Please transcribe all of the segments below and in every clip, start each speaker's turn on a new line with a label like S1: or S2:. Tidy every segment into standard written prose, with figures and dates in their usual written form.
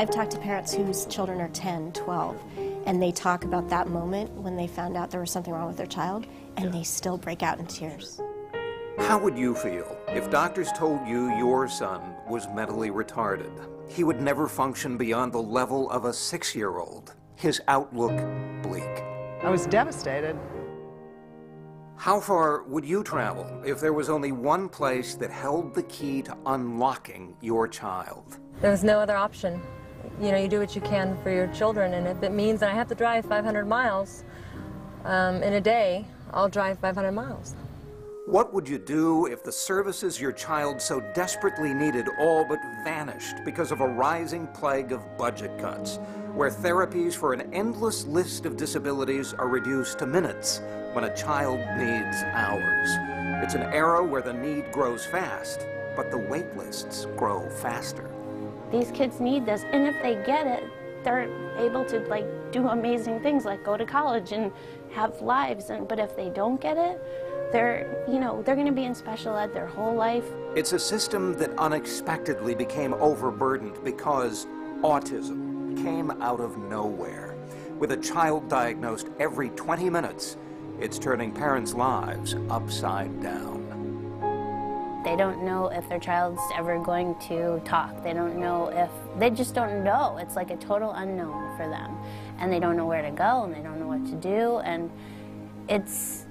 S1: I've talked to parents whose children are 10, 12, and they talk about that moment when they found out there was something wrong with their child, and they still break out in tears.
S2: How would you feel if doctors told you your son was mentally retarded? He would never function beyond the level of a 6-year-old. His outlook bleak.
S3: I was devastated.
S2: How far would you travel if there was only one place that held the key to unlocking your child?
S4: There was no other option. You know, you do what you can for your children, and if it means that I have to drive 500 miles in a day, I'll drive 500 miles.
S2: What would you do if the services your child so desperately needed all but vanished because of a rising plague of budget cuts, where therapies for an endless list of disabilities are reduced to minutes when a child needs hours? It's an era where the need grows fast, but the wait lists grow faster.
S5: These kids need this, and if they get it, they're able to do amazing things like go to college and have lives. But if they don't get it, they're going to be in special ed their whole life.
S2: It's a system that unexpectedly became overburdened because autism came out of nowhere. With a child diagnosed every 20 minutes, it's turning parents' lives upside down.
S5: They don't know if their child's ever going to talk. They don't know if, they just don't know. It's like a total unknown for them. And they don't know where to go, and they don't know what to do, and it's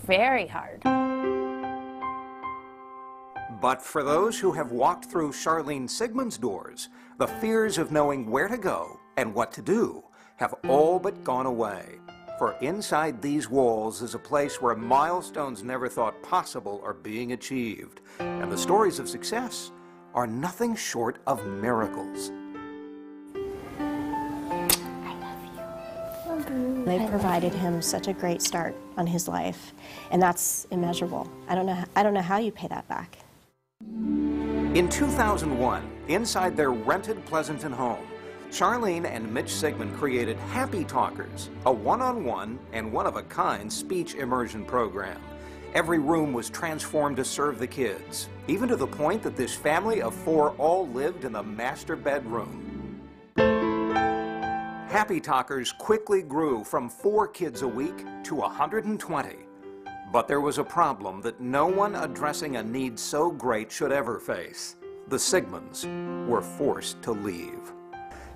S5: very hard.
S2: But for those who have walked through Charlene Sigman's doors, the fears of knowing where to go and what to do have all but gone away. For inside these walls is a place where milestones never thought possible are being achieved. And the stories of success are nothing short of miracles.
S1: They provided him such a great start on his life, and that's immeasurable. I don't know how you pay that back.
S2: In 2001, inside their rented Pleasanton home, Charlene and Mitch Sigman created Happy Talkers, a one-on-one and one-of-a-kind speech immersion program. Every room was transformed to serve the kids, even to the point that this family of 4 all lived in the master bedroom. Happy Talkers quickly grew from 4 kids a week to 120. But there was a problem that no one addressing a need so great should ever face. The Sigmans were forced to leave.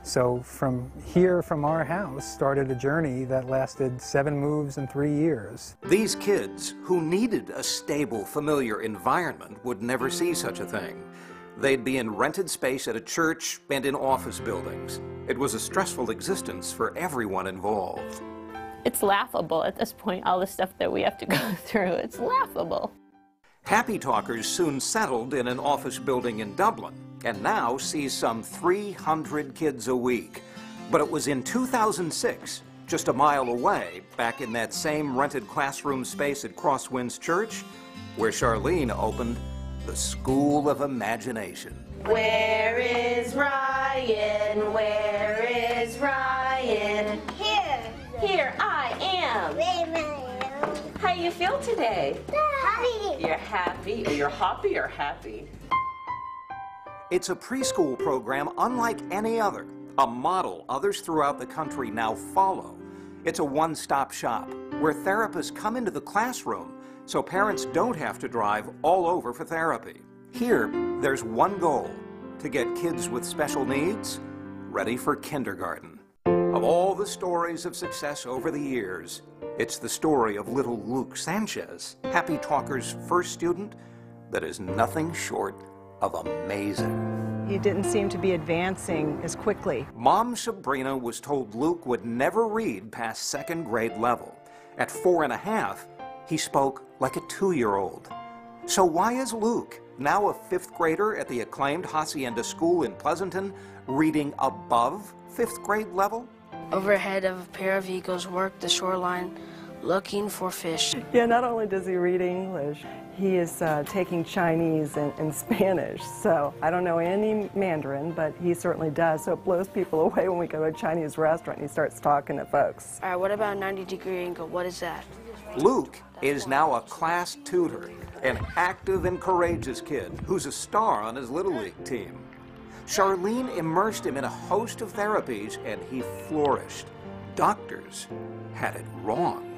S6: So from here, from our house, started a journey that lasted 7 moves in 3 years.
S2: These kids, who needed a stable, familiar environment, would never see such a thing. They'd be in rented space at a church and in office buildings. It was a stressful existence for everyone involved.
S5: It's laughable at this point, all the stuff that we have to go through. It's laughable.
S2: Happy Talkers soon settled in an office building in Dublin, and now sees some 300 kids a week. But it was in 2006, just a mile away, back in that same rented classroom space at Crosswinds Church, where Charlene opened the School of Imagination.
S7: Where is Ryan? Where is Ryan?
S8: Here.
S7: Here I am. How you feel today?
S8: Happy.
S7: You're happy? You're hoppy or happy?
S2: It's a preschool program unlike any other, a model others throughout the country now follow. It's a one-stop shop where therapists come into the classroom so parents don't have to drive all over for therapy. Here, there's one goal: to get kids with special needs ready for kindergarten. Of all the stories of success over the years, it's the story of little Luke Sanchez, Happy Talker's first student, that is nothing short of amazing.
S3: He didn't seem to be advancing as quickly.
S2: Mom Sabrina was told Luke would never read past 2nd grade level. At 4.5, he spoke like a 2-year-old. So why is Luke, now a 5th grader at the acclaimed Hacienda School in Pleasanton, reading above 5th grade level?
S9: Overhead of a pair of eagles work the shoreline looking for fish.
S3: Yeah, not only does he read English, he is taking Chinese and Spanish. So I don't know any Mandarin, but he certainly does. So it blows people away when we go to a Chinese restaurant and he starts talking to folks.
S9: All right, what about a 90-degree angle? What is that?
S2: Luke is now a class tutor, an active and courageous kid who's a star on his Little League team. Charlene immersed him in a host of therapies, and he flourished. Doctors had it wrong.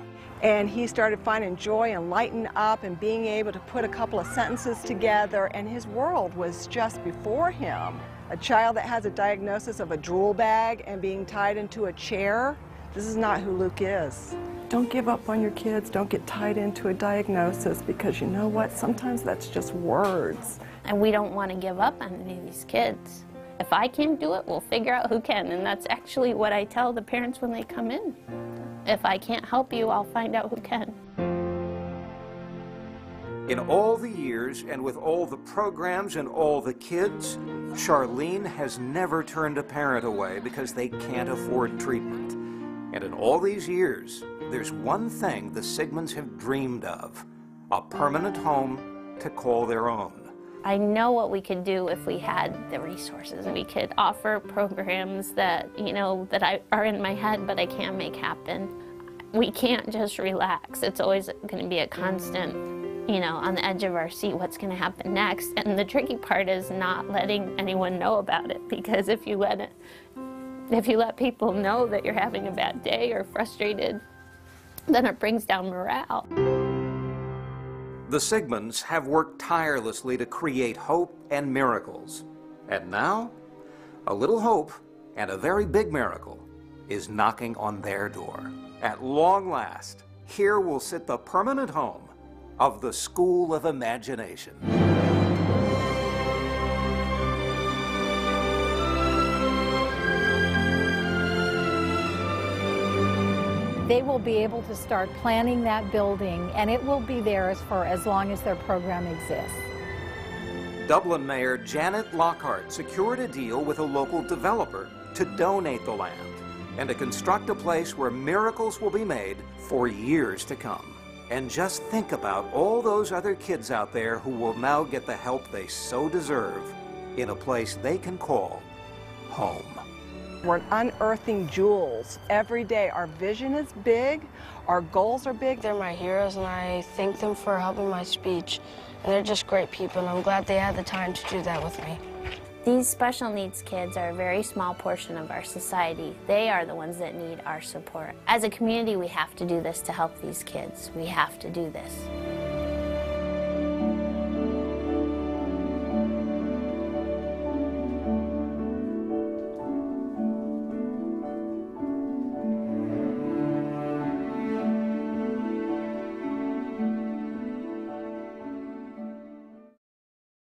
S3: And he started finding joy and lighting up and being able to put a couple of sentences together, and his world was just before him. A child that has a diagnosis of a drool bag and being tied into a chair, this is not who Luke is. Don't give up on your kids. Don't get tied into a diagnosis, because you know what? Sometimes that's just words.
S5: And we don't want to give up on any of these kids. If I can't do it, we'll figure out who can. And that's actually what I tell the parents when they come in. If I can't help you, I'll find out who can.
S2: In all the years and with all the programs and all the kids, Charlene has never turned a parent away because they can't afford treatment. And in all these years, there's one thing the Sigmans have dreamed of: a permanent home to call their own.
S5: I know what we could do if we had the resources. We could offer programs that, you know, that are in my head, but I can't make happen. We can't just relax. It's always going to be a constant, you know, on the edge of our seat, what's going to happen next. And the tricky part is not letting anyone know about it, because if you let people know that you're having a bad day or frustrated, then it brings down morale.
S2: The Sigmans have worked tirelessly to create hope and miracles. And now, a little hope and a very big miracle is knocking on their door. At long last, here will sit the permanent home of the School of Imagination.
S8: They will be able to start planning that building, and it will be theirs for as long as their program exists.
S2: Dublin Mayor Janet Lockhart secured a deal with a local developer to donate the land and to construct a place where miracles will be made for years to come. And just think about all those other kids out there who will now get the help they so deserve in a place they can call home.
S3: We're unearthing jewels every day. Our vision is big, our goals are big.
S9: They're my heroes, and I thank them for helping my speech. And they're just great people, and I'm glad they had the time to do that with me.
S5: These special needs kids are a very small portion of our society. They are the ones that need our support. As a community, we have to do this to help these kids. We have to do this.